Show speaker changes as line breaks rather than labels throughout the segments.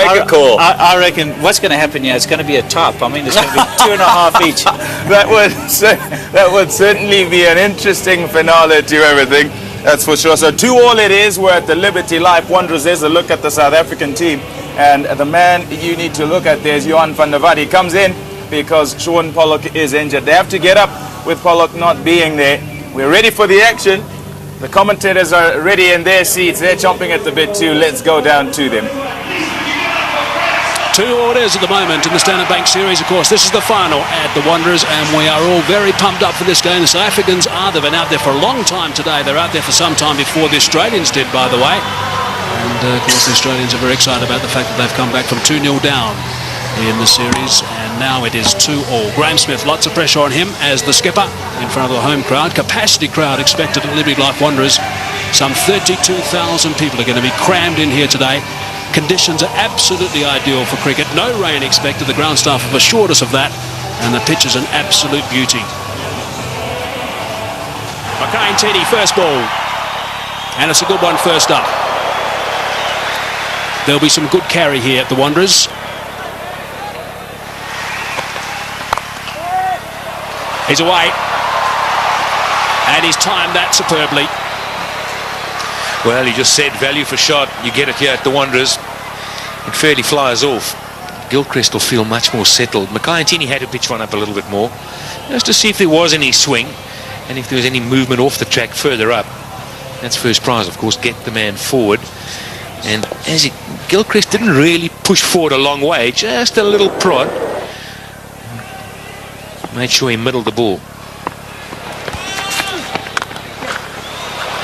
make a call.
I reckon what's going to happen here, it's going to be a top. I mean, it's going to be 2.5 each.
That would certainly be an interesting finale to everything. That's for sure. So 2-2 it is. We're at the Liberty Life Wanderers. There's a look at the South African team. And the man you need to look at there is Johan van der Walt. He comes in because Sean Pollock is injured. They have to get up with Pollock not being there. We're ready for the action. The commentators are ready in their seats. They're chomping at the bit too. Let's go down to them.
2 orders at the moment in the Standard Bank Series. Of course, this is the final at the Wanderers, and we are all very pumped up for this game. The South Africans are. They've been out there for a long time today. They're out there for some time before the Australians did, by the way. And, of course, the Australians are very excited about the fact that they've come back from 2-0 down in the series, and now it is 2-2. Graham Smith, lots of pressure on him as the skipper in front of the home crowd. Capacity crowd expected at Liberty Life Wanderers. Some 32,000 people are going to be crammed in here today. Conditions are absolutely ideal for cricket. No rain expected. The ground staff have assured us of that, and the pitch is an absolute beauty. Makhaintini, first ball, and it's a good one first up. There'll be some good carry here at the Wanderers. He's away, and he's timed that superbly.
Well, he just said value for shot. You get it here at the Wanderers. It fairly flies off. Gilchrist will feel much more settled. Makhaintini had to pitch one up a little bit more, just to see if there was any swing and if there was any movement off the track further up. That's first prize, of course. Get the man forward. And as Gilchrist didn't really push forward a long way, just a little prod. Made sure he middled the ball.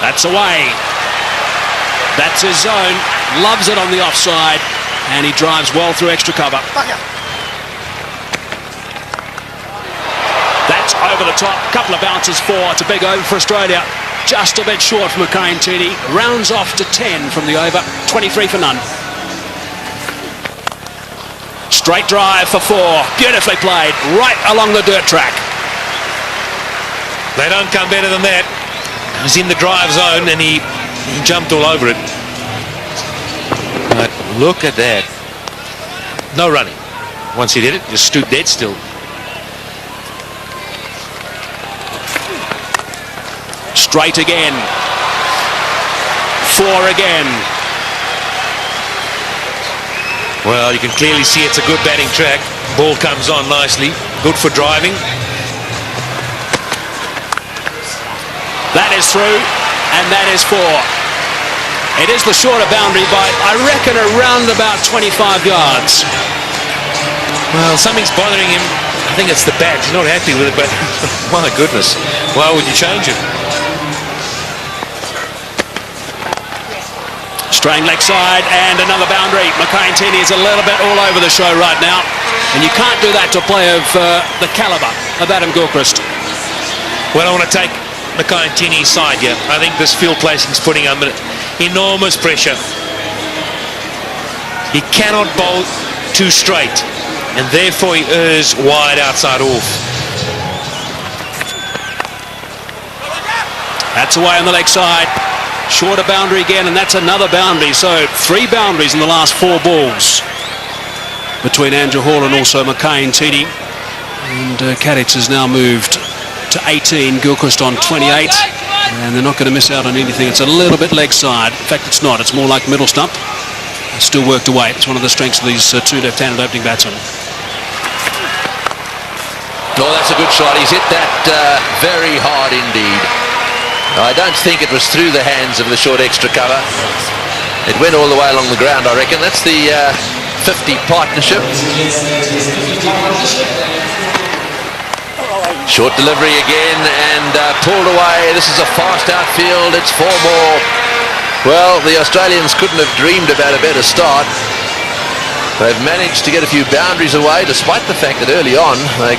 That's away. That's his zone. Loves it on the offside, and he drives well through extra cover. That's over the top. Couple of bounces for. It's a big over for Australia. Just a bit short for Makhaintini. Rounds off to 10 from the over. 23 for none. Straight drive for 4. Beautifully played. Right along the dirt track.
They don't come better than that. He was in the drive zone and he jumped all over it. But look at that. No running. Once he did it, just stood dead still.
Straight again. 4 again.
Well, you can clearly see it's a good batting track. Ball comes on nicely. Good for driving.
That is through, and that is 4. It is the shorter boundary by, I reckon, around about 25 yards.
Well, something's bothering him. I think it's the bat. He's not happy with it, but my goodness, why would you change it?
Straying leg side, and another boundary. Makhaintini is a little bit all over the show right now, and you can't do that to a player of the calibre of Adam Gilchrist.
Well, I want to take Makhaintini's side here. I think this field placing is putting him under enormous pressure. He cannot bowl too straight, and therefore he errs wide outside off.
That's away on the leg side. Shorter boundary again, and that's another boundary. So 3 boundaries in the last 4 balls between Andrew Hall and also Makhaintini. And Kadich has now moved to 18, Gilchrist on 28, and they're not going to miss out on anything. It's a little bit leg side. In fact, it's not. It's more like middle stump. It's still worked away. It's one of the strengths of these 2 left-handed opening batsmen.
Oh, that's a good shot. He's hit that very hard indeed. I don't think it was through the hands of the short extra cover. It went all the way along the ground, I reckon. That's the 50 partnership. Short delivery again and pulled away. This is a fast outfield. It's 4 more. Well, the Australians couldn't have dreamed about a better start. They've managed to get a few boundaries away, despite the fact that early on they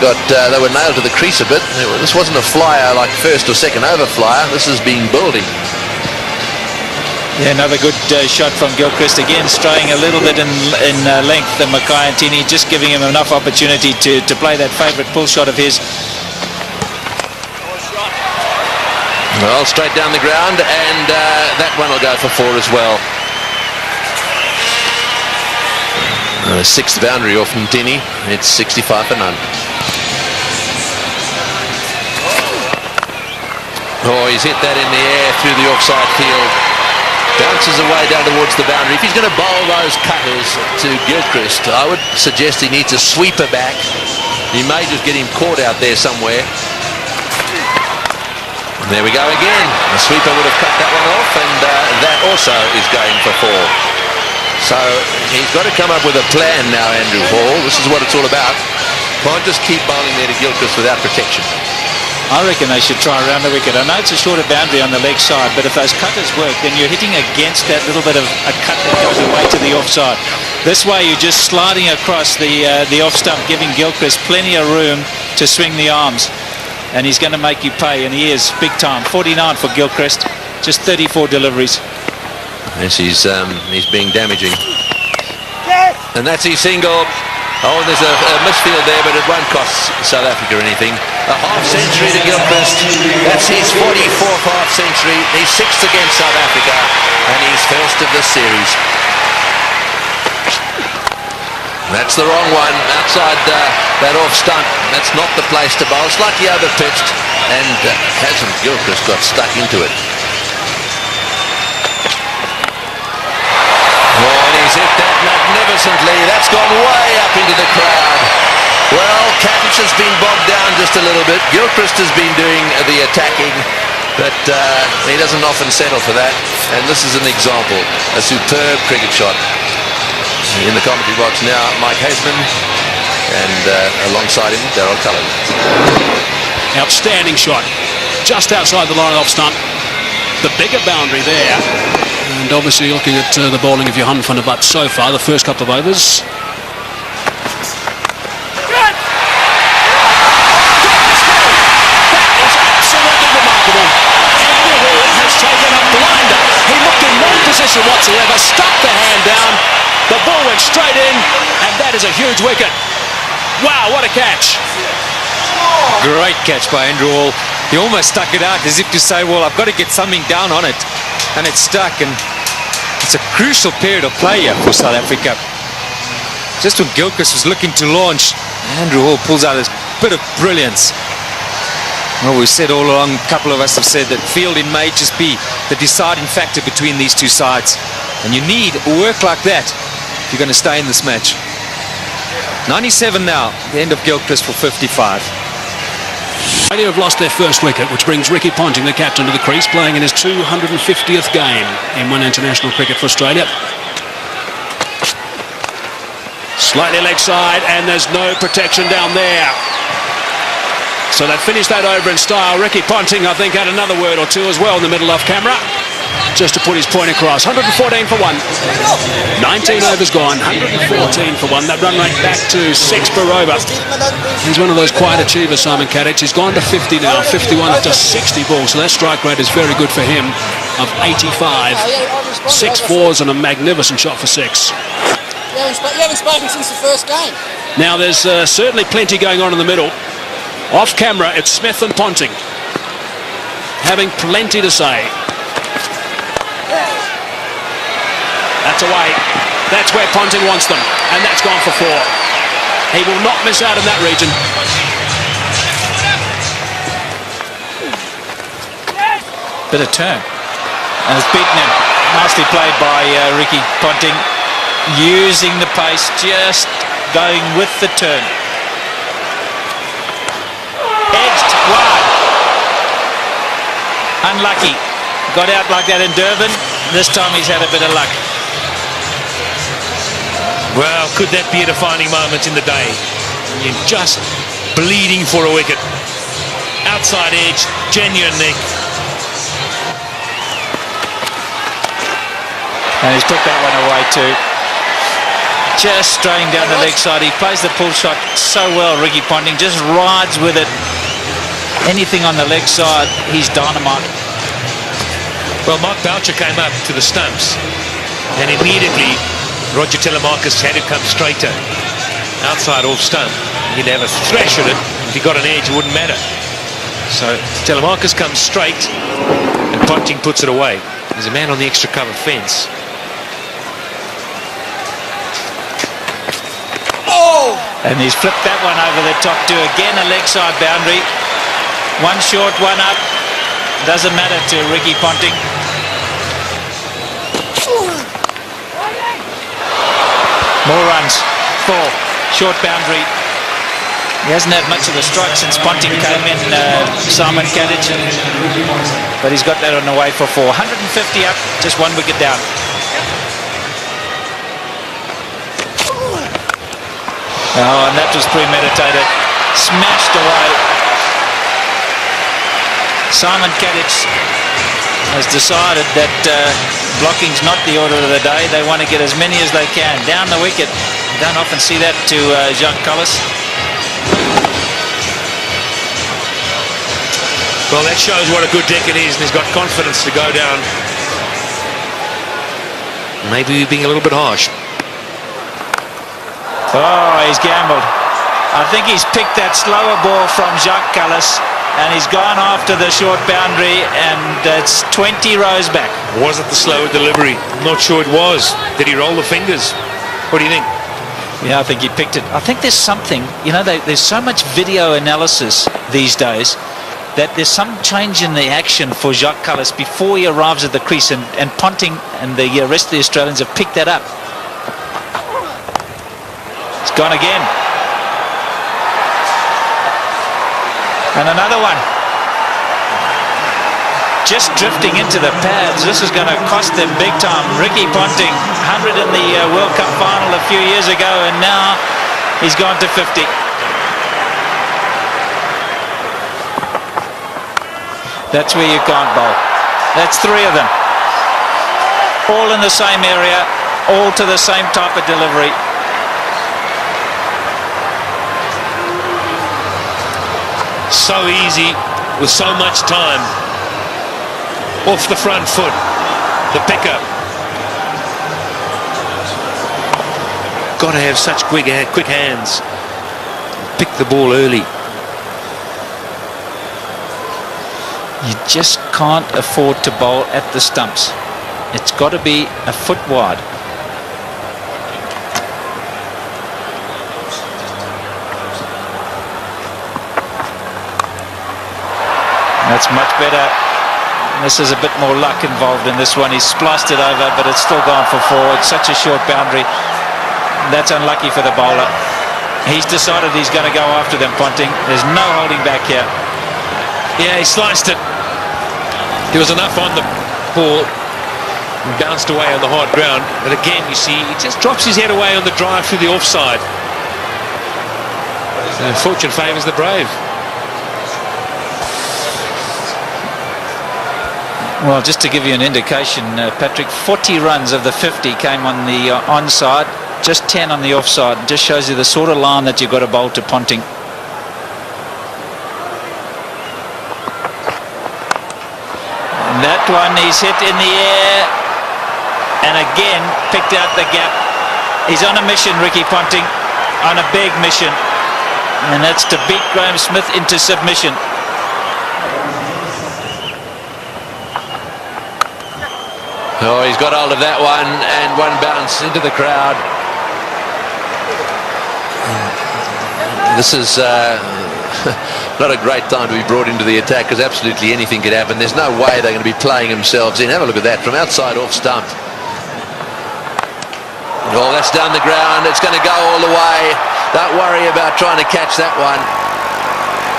were nailed to the crease a bit. This wasn't a flyer like first or second over flyer. This has been building.
Yeah, another good shot from Gilchrist. Again, straying a little bit in length. And Makhaintini just giving him enough opportunity to play that favourite pull shot of his.
Well, straight down the ground, and that one will go for 4 as well. The sixth boundary off Ntini. It's 65 for none. Oh, he's hit that in the air through the offside field. Bounces away down towards the boundary. If he's going to bowl those cutters to Gilchrist, I would suggest he needs a sweeper back. He may just get him caught out there somewhere. And there we go again. The sweeper would have cut that one off, and that also is going for 4. So he's got to come up with a plan now, Andrew Hall. This is what it's all about. Can't just keep bowling there to Gilchrist without protection.
I reckon they should try around the wicket. I know it's a shorter boundary on the leg side, but if those cutters work, then you're hitting against that little bit of a cut that goes away to the offside. This way you're just sliding across the off stump, giving Gilchrist plenty of room to swing the arms. And he's going to make you pay, and he is big time. 49 for Gilchrist, just 34 deliveries.
Yes, he's being damaging. And that's his single. Oh, and there's a misfield there, but it won't cost South Africa anything. A half-century to Gilchrist. That's his 44th half-century. He's 6th against South Africa, and he's first of the series. That's the wrong one. Outside that off stump. That's not the place to bowl. Slightly over-pitched, and hasn't Gilchrist got stuck into it. He's hit that magnificently. That's gone way up into the crowd. Well, Catch has been bogged down just a little bit. Gilchrist has been doing the attacking, but he doesn't often settle for that. And this is an example. A superb cricket shot. In the commentary box now, Mike Hasman, and alongside him, Darryl Cullen.
Outstanding shot. Just outside the line off stump. The bigger boundary there. And obviously looking at the bowling of Johan van der Butt so far, the first couple of overs. That is absolutely remarkable. Andrew Hall has taken a blinder. He looked in no position whatsoever, stuck the hand down, the ball went straight in, and that is a huge wicket. Wow, what a catch.
Great catch by Andrew Hall. He almost stuck it out as if to say, well, I've got to get something down on it. And it's stuck, and it's a crucial period of play here for South Africa. Just when Gilchrist was looking to launch, Andrew Hall pulls out this bit of brilliance. Well, we've said all along, a couple of us have said that fielding may just be the deciding factor between these two sides. And you need work like that if you're going to stay in this match. 97 now, the end of Gilchrist for 55.
Australia have lost their first wicket, which brings Ricky Ponting, the captain, to the crease, playing in his 250th game in one international cricket for Australia. Slightly leg side, and there's no protection down there. So they've finished that over in style. Ricky Ponting, I think, had another word or two as well in the middle off camera, just to put his point across. 114 for 1. 19 overs gone, 114 for 1. That run rate back to 6 per over. He's one of those quiet achievers, Simon Kadich. He's gone to 50 now, 51 after 60 balls. So that strike rate is very good for him, of 85. 6 fours and a magnificent shot for 6.
You haven't spoken since the first game.
Now there's certainly plenty going on in the middle. Off camera, it's Smith and Ponting, having plenty to say. That's away. That's where Ponting wants them, and that's gone for 4. He will not miss out in that region.
Bit of turn, and it's beaten him. Nicely played by Ricky Ponting, using the pace, just going with the turn. Edged wide. Unlucky. Got out like that in Durban. This time he's had a bit of luck.
Well, could that be a defining moment in the day? You're just bleeding for a wicket. Outside edge, genuine nick.
And he's put that one away too. Just straying down the leg side. He plays the pull shot so well, Ricky Ponting. Just rides with it. Anything on the leg side, he's dynamite.
Well, Mark Boucher came up to the stumps, and immediately Roger Telemarcus had to come straighter. Outside off stump. He'd have a thrash at it. If he got an edge, it wouldn't matter. So Telemarcus comes straight, and Ponting puts it away. There's a man on the extra cover fence.
And he's flipped that one over the top to again a leg side boundary. One short, one up. Doesn't matter to Ricky Ponting. More runs. 4. Short boundary. He hasn't had much of a strike since Ponting came in, Simon Kadich. But he's got that on the way for 4. 150 up, just 1 wicket down. Oh, and that was premeditated. Smashed away. Simon Kadich has decided that blocking's not the order of the day. They want to get as many as they can. Down the wicket. You don't often see that to Jacques Kallis.
Well, that shows what a good deck it is, and he's got confidence to go down. Maybe we're being a little bit harsh.
Oh, he's gambled. I think he's picked that slower ball from Jacques Kallis, and he's gone after the short boundary, and it's 20 rows back.
Was it the slower delivery? I'm not sure it was. Did he roll the fingers? What do you think?
Yeah, I think he picked it. I think there's something, you know, there's so much video analysis these days that there's some change in the action for Jacques Kallis before he arrives at the crease, and Ponting and the rest of the Australians have picked that up. It's gone again. And another one. Just drifting into the pads. This is going to cost them big time. Ricky Ponting, 100 in the World Cup final a few years ago, and now he's gone to 50. That's where you can't bowl. That's 3 of them. All in the same area, all to the same type of delivery.
So easy, with so much time. Off the front foot, the pickup. Got to have such quick hands. Pick the ball early.
You just can't afford to bowl at the stumps. It's got to be a foot wide. That's much better. This is a bit more luck involved in this one. He's spliced it over, but it's still gone for 4. It's such a short boundary. That's unlucky for the bowler. He's decided he's going to go after them, Ponting. There's no holding back here.
Yeah, he sliced it. There was enough on the ball and bounced away on the hard ground. But again, you see, he just drops his head away on the drive through the offside. And fortune favours the brave.
Well, just to give you an indication, Patrick, 40 runs of the 50 came on the onside, just 10 on the offside. It just shows you the sort of line that you've got to bowl to Ponting. That one he's hit in the air, and again picked out the gap. He's on a mission, Ricky Ponting, on a big mission, and that's to beat Graham Smith into submission.
Oh, he's got hold of that one, and one bounce into the crowd. This is not a great time to be brought into the attack, because absolutely anything could happen. There's no way they're going to be playing themselves in. Have a look at that from outside off stump. Oh, that's down the ground. It's going to go all the way. Don't worry about trying to catch that one.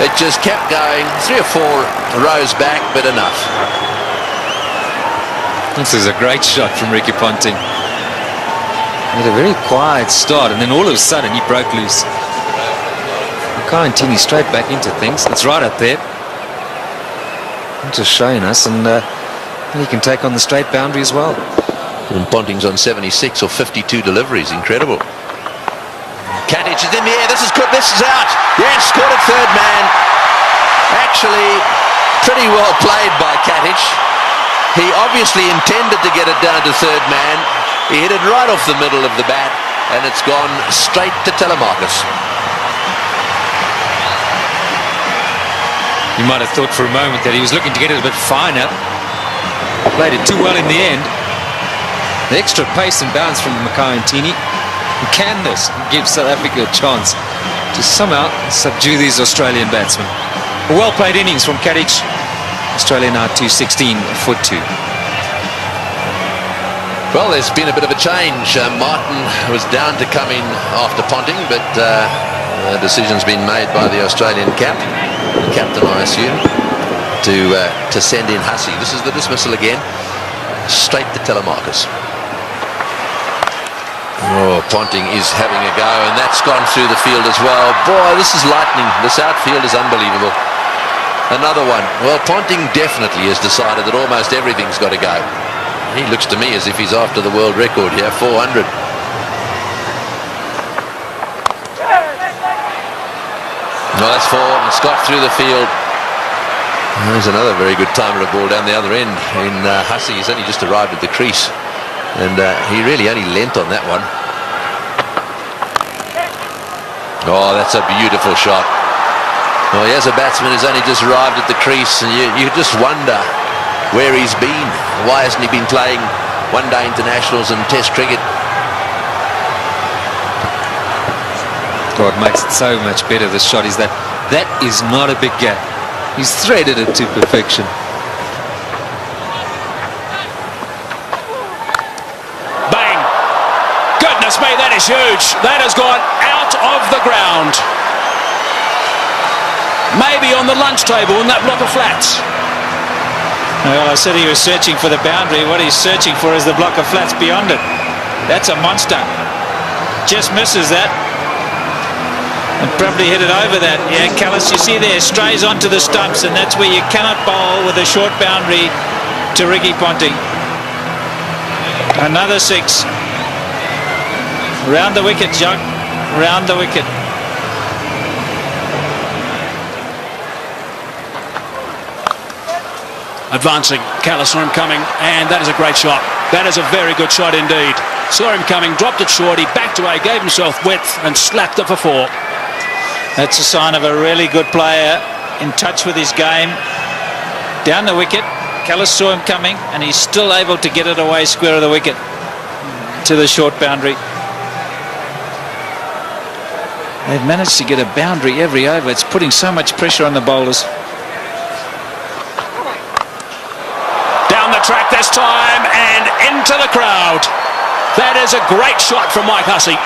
It just kept going. 3 or 4 rows back, but enough.
This is a great shot from Ricky Ponting. He had a very quiet start, and then all of a sudden he broke loose. QuhNyM straight back into things. It's right up there. Just showing us, and he can take on the straight boundary as well.
And Ponting's on 76 or 52 deliveries. Incredible. Kadich is in the air. This is good. This is out. Yes, caught it third man. Actually, pretty well played by Kadich. He obviously intended to get it down to third man. He hit it right off the middle of the bat, and it's gone straight to Telemarcus.
You might have thought for a moment that he was looking to get it a bit finer. Played it too well in the end. The extra pace and bounce from QuhNyM Can this give South Africa a chance to somehow subdue these Australian batsmen? A well-played innings from Carrick. Australia now 216 for 2.
Well, there's been a bit of a change. Martin was down to come in after Ponting, but the decision's been made by the Australian captain, I assume, to send in Hussey. This is the dismissal again, straight to Telemarcus. Oh, Ponting is having a go, and that's gone through the field as well. Boy, this is lightning. This outfield is unbelievable. Another one. Well, Ponting definitely has decided that almost everything's got to go. He looks to me as if he's after the world record here, 400. No, that's 4, and Scott through the field. There's another very good timer of ball down the other end in Hussey. He's only just arrived at the crease, and he really only lent on that one. Oh, that's a beautiful shot. Well, here's a batsman who's only just arrived at the crease, and you just wonder where he's been. Why hasn't he been playing one-day internationals and test cricket?
God, makes it so much better, this shot, is that is not a big gap. He's threaded it to perfection.
Bang! Goodness me, that is huge. That has gone out of the ground. Maybe on the lunch table in that block of flats.
Well, I said he was searching for the boundary. What he's searching for is the block of flats beyond it. That's a monster. Just misses that. And probably hit it over that. Yeah, Callis, you see there, strays onto the stumps, and that's where you cannot bowl with a short boundary to Ricky Ponting. Another 6. Round the wicket, Jacques. Round the wicket.
Advancing, Callis saw him coming, and that is a great shot. That is a very good shot indeed. Saw him coming, dropped it short, he backed away, gave himself width, and slapped it for 4.
That's a sign of a really good player, in touch with his game. Down the wicket, Callis saw him coming, and he's still able to get it away square of the wicket to the short boundary. They've managed to get a boundary every over. It's putting so much pressure on the bowlers.
Track this time and into the crowd. That is a great shot from Mike Hussey.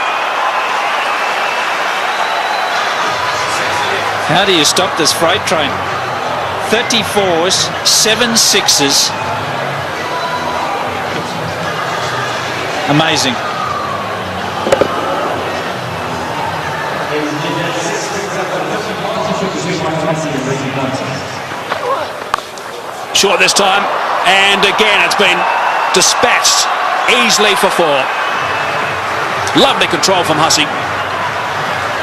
How do you stop this freight train? 34s, 7 6s. Amazing.
Short this time. And again, it's been dispatched easily for 4. Lovely control from Hussey.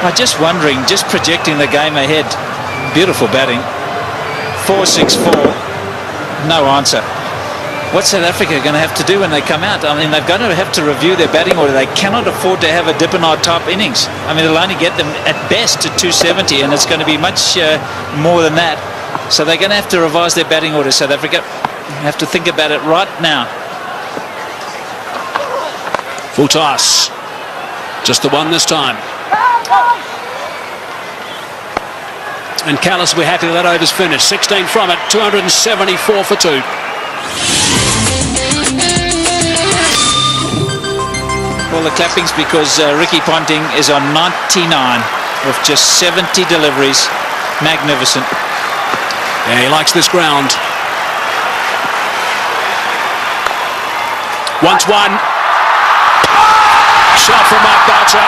I'm just wondering, just projecting the game ahead. Beautiful batting. 4-6-4. No answer. What's South Africa going to have to do when they come out? I mean, they're going to have to review their batting order. They cannot afford to have a Dippenard type innings. I mean, it'll only get them at best to 270, and it's going to be much more than that. So they're going to have to revise their batting order, South Africa. Have to think about it right now.
Full toss. Just the one this time. And Callis will be happy that over's finished. 16 from it, 274 for 2.
Well, the clapping's because Ricky Ponting is on 99 with just 70 deliveries. Magnificent.
Yeah, he likes this ground. Once one. Shot from Mark Boucher.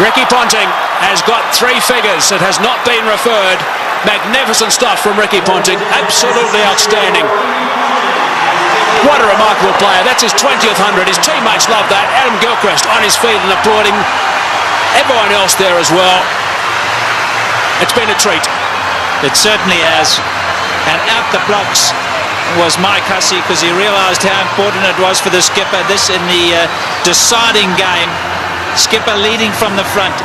Ricky Ponting has got 3 figures. It has not been referred. Magnificent stuff from Ricky Ponting. Absolutely outstanding. What a remarkable player. That's his 20th 100. His teammates love that. Adam Gilchrist on his feet and applauding. Everyone else there as well. It's been a treat.
It certainly has. And out the blocks was Mike Hussey, because he realised how important it was for the skipper. This in the deciding game. Skipper leading from the front.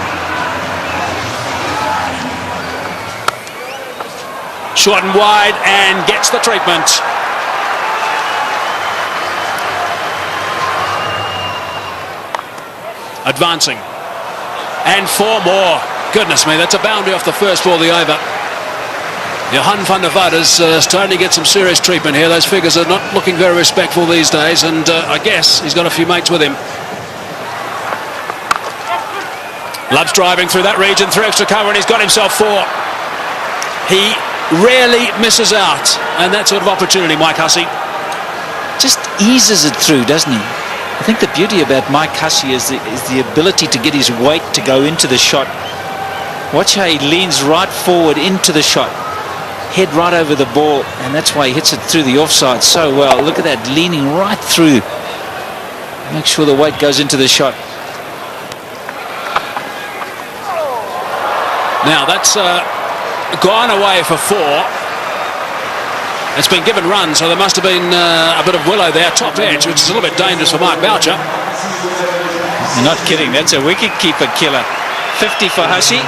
Short and wide, and gets the treatment. advancing. And 4 more. Goodness me, that's a boundary off the first ball of the over. Johan van der Vaart is starting to get some serious treatment here. Those figures are not looking very respectful these days, and I guess he's got a few mates with him. Love's driving through that region, through extra cover, and he's got himself 4. He rarely misses out, and that sort of opportunity, Mike Hussey.
Just eases it through, doesn't he? I think the beauty about Mike Hussey is the ability to get his weight to go into the shot. Watch how he leans right forward into the shot, head right over the ball, and that's why he hits it through the offside so well. Look at that, leaning right through. Make sure the weight goes into the shot.
Now that's gone away for 4. It's been given run, so there must have been a bit of willow there, top edge, which is a little bit dangerous for Mark Boucher.
You're not kidding, that's a wicket-keeper killer. 50 for Hussey.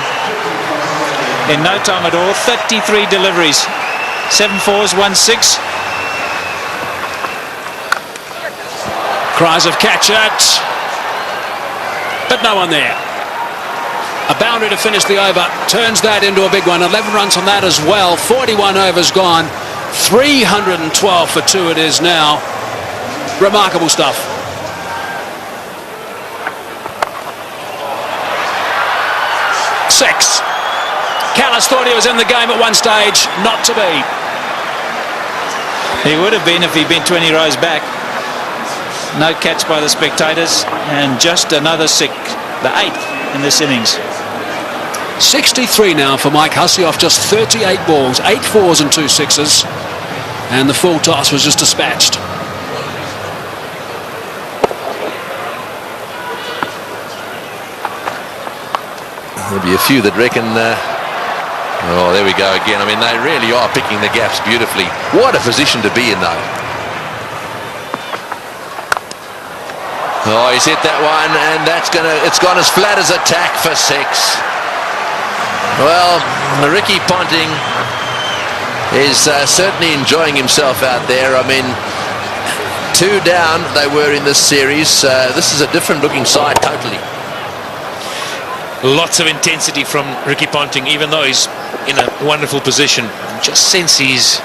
In no time at all, 33 deliveries. 7 fours, 1 6.
Cries of catch it. But no one there. A boundary to finish the over. Turns that into a big one. 11 runs on that as well. 41 overs gone. 312 for 2 it is now. Remarkable stuff. Six. Callis thought he was in the game at one stage. Not to be.
He would have been if he'd been 20 rows back. No catch by the spectators, and just another 6, the 8th in this innings.
63 now for Mike Hussey off just 38 balls, 8 fours and 2 sixes, and the full toss was just dispatched.
There'll be a few that reckon, oh, there we go again. I mean, they really are picking the gaps beautifully. What a position to be in, though. Oh, he's hit that one, and it's gone as flat as a tack for 6. Well, Ricky Ponting is certainly enjoying himself out there. I mean, 2 down they were in this series. This is a different looking side totally.
Lots of intensity from Ricky Ponting, even though he's in a wonderful position. Just sense he's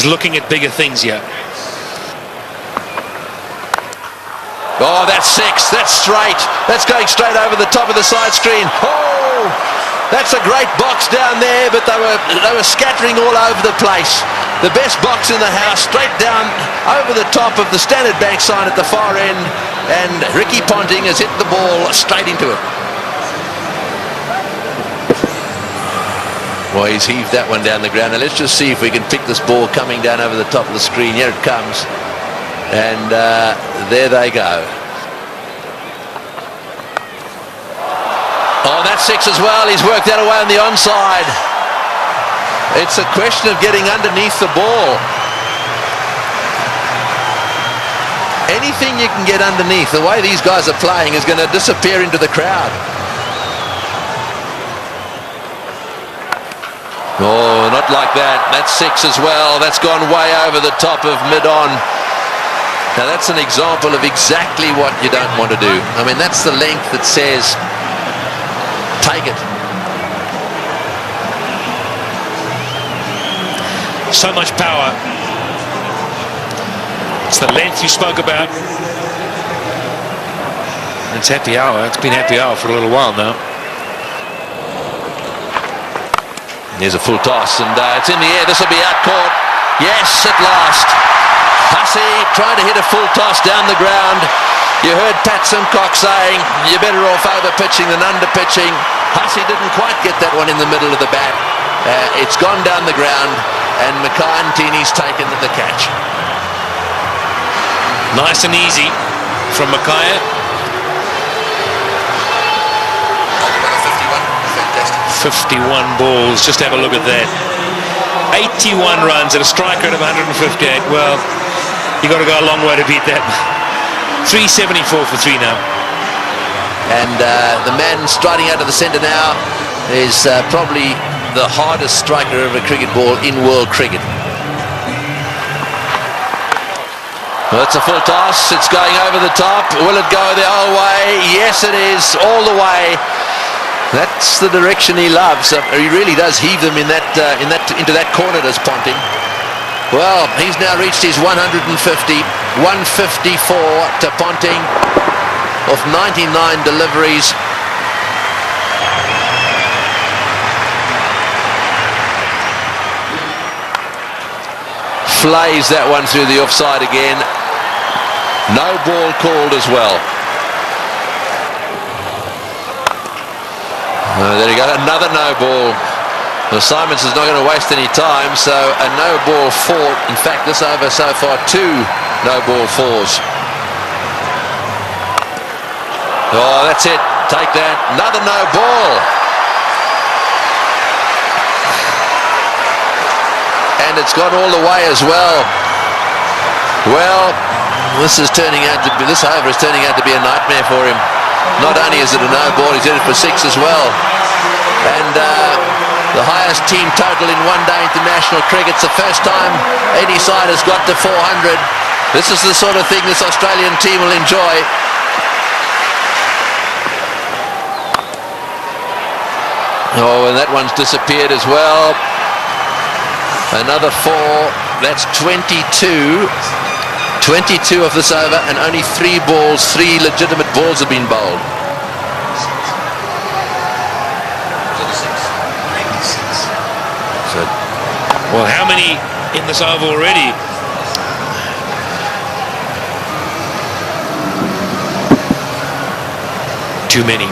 looking at bigger things here.
Oh, that's 6. That's straight. That's going straight over the top of the side screen. Oh, that's a great box down there, but they were scattering all over the place. The best box in the house, straight down over the top of the Standard Bank sign at the far end, and Ricky Ponting has hit the ball straight into it. Well, he's heaved that one down the ground. Now let's just see if we can pick this ball coming down over the top of the screen. Here it comes. And there they go. Oh, that's 6 as well. He's worked that away on the onside. It's a question of getting underneath the ball. Anything you can get underneath, the way these guys are playing, is going to disappear into the crowd. Oh, not like that. That's 6 as well. That's gone way over the top of mid-on. Now that's an example of exactly what you don't want to do. I mean, that's the length that says, take it.
So much power. It's the length you spoke about. It's happy hour. It's been happy hour for a little while now.
There's a full toss, and it's in the air. This will be out caught. Yes, at last. Hussey trying to hit a full toss down the ground. You heard Pat Simcock saying, you're better off over-pitching than under-pitching. Hussey didn't quite get that one in the middle of the bat. It's gone down the ground, and Mackay-Ntini's taken the catch.
Nice and easy from Mackay. 51 balls, just have a look at that. 81 runs at a strike rate of 158. Well, you got to go a long way to beat that. 374 for 3 now.
And the man striding out of the centre now is probably the hardest striker of a cricket ball in world cricket. Well, it's a full toss. It's going over the top. Will it go the whole way? Yes, it is, all the way. That's the direction he loves. He really does heave them into that corner, does Ponting. Well, he's now reached his 150, 154 to Ponting of 99 deliveries. Flays that one through the offside again. No ball called as well. There you go, another no ball. Well, Simons is not going to waste any time, so a no ball four. In fact, this over so far, 2 no ball fours. Oh, that's it. Take that. Another no ball. And it's gone all the way as well. Well, this over is turning out to be a nightmare for him. Not only is it a no ball, he's in it for 6 as well. And the highest team total in one-day international cricket. It's the first time any side has got to 400. This is the sort of thing this Australian team will enjoy. Oh, and that one's disappeared as well. Another 4. That's 22. 22 of this over, and only 3 legitimate balls have been bowled.
Well, how many in this over already? Too many.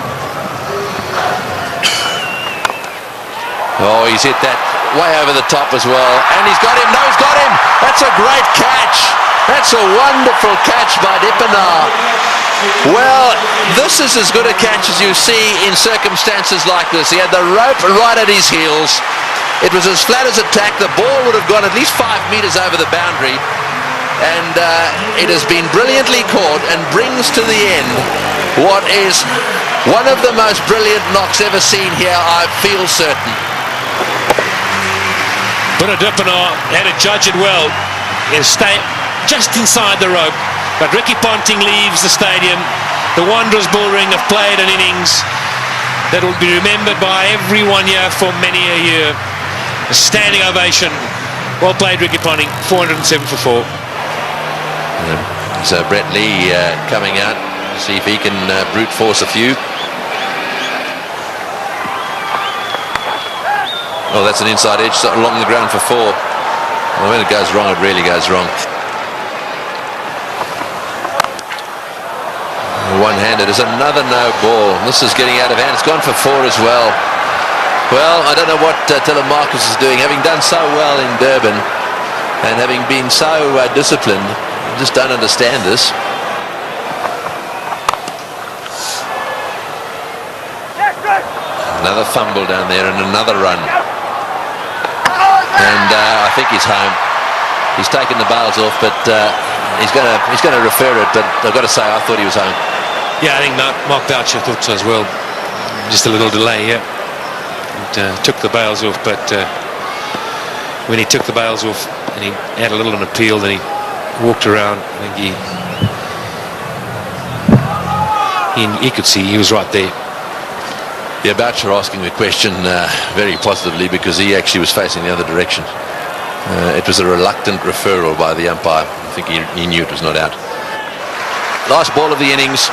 Oh, he's hit that way over the top as well. And he's got him. No, he's got him. That's a great catch. That's a wonderful catch by Dippenaar. Well, this is as good a catch as you see in circumstances like this. He had the rope right at his heels. It was as flat as a tack. The ball would have gone at least 5 meters over the boundary. And it has been brilliantly caught and brings to the end what is one of the most brilliant knocks ever seen here, I feel certain.
But Dippenaar had to judge it well. He'll stay just inside the rope. But Ricky Ponting leaves the stadium. The Wanderers bullring have played an innings that will be remembered by everyone here for many a year. A standing ovation. Well played, Ricky Ponting. 407 for 4.
So Brett Lee coming out to see if he can brute force a few. Oh, that's an inside edge along the ground for 4. Well, when it goes wrong, it really goes wrong. One-handed is another no ball. This is getting out of hand. It's gone for 4 as well. Well, I don't know what Telemarcus is doing. Having done so well in Durban and having been so disciplined, I just don't understand this. Another fumble down there and another run. And I think he's home. He's taken the bails off, but he's going to refer it. But I've got to say, I thought he was home.
Yeah, I think Mark Boucher thought so as well. Just a little delay here. Took the bails off, but when he took the bails off and he had a little an appeal, then he walked around. I think he could see he was right there.
Yeah, Boucher asking the question very positively because he actually was facing the other direction. It was a reluctant referral by the umpire. I think he knew it was not out. Last ball of the innings.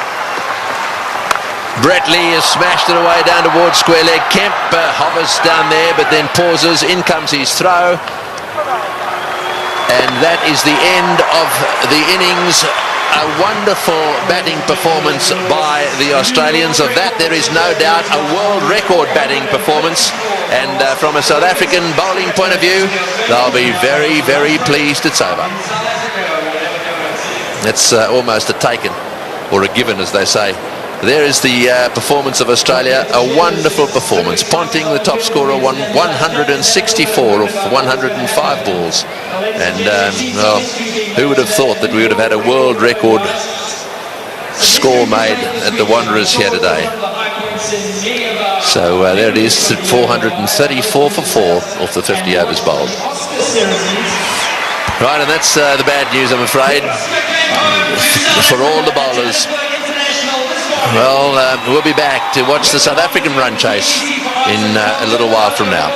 Brett Lee has smashed it away down towards square leg. Kemp hovers down there but then pauses. In comes his throw. And that is the end of the innings. A wonderful batting performance by the Australians. Of that there is no doubt. A world record batting performance. And from a South African bowling point of view, they'll be very, very pleased it's over. That's almost a taken, or a given as they say. There is the performance of Australia, a wonderful performance. Ponting, the top scorer, won 164 of 105 balls. And well, who would have thought that we would have had a world record score made at the Wanderers here today? So there it is, 434 for 4 off the 50 overs bowled. Right, and that's the bad news, I'm afraid, for all the bowlers. Well, we'll be back to watch the South African run chase in a little while from now.